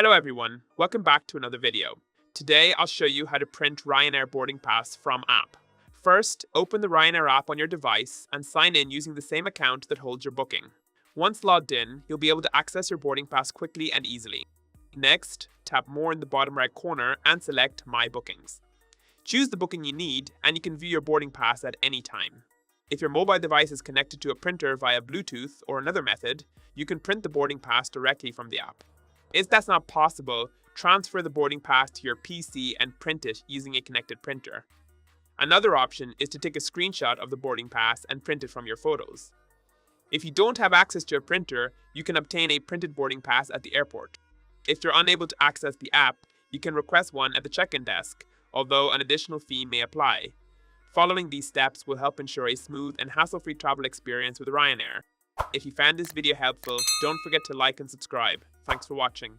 Hello everyone, welcome back to another video. Today I'll show you how to print Ryanair boarding pass from app. First, open the Ryanair app on your device and sign in using the same account that holds your booking. Once logged in, you'll be able to access your boarding pass quickly and easily. Next, tap More in the bottom right corner and select My Bookings. Choose the booking you need and you can view your boarding pass at any time. If your mobile device is connected to a printer via Bluetooth or another method, you can print the boarding pass directly from the app. If that's not possible, transfer the boarding pass to your PC and print it using a connected printer. Another option is to take a screenshot of the boarding pass and print it from your photos. If you don't have access to a printer, you can obtain a printed boarding pass at the airport. If you're unable to access the app, you can request one at the check-in desk, although an additional fee may apply. Following these steps will help ensure a smooth and hassle-free travel experience with Ryanair. If you found this video helpful, don't forget to like and subscribe. Thanks for watching.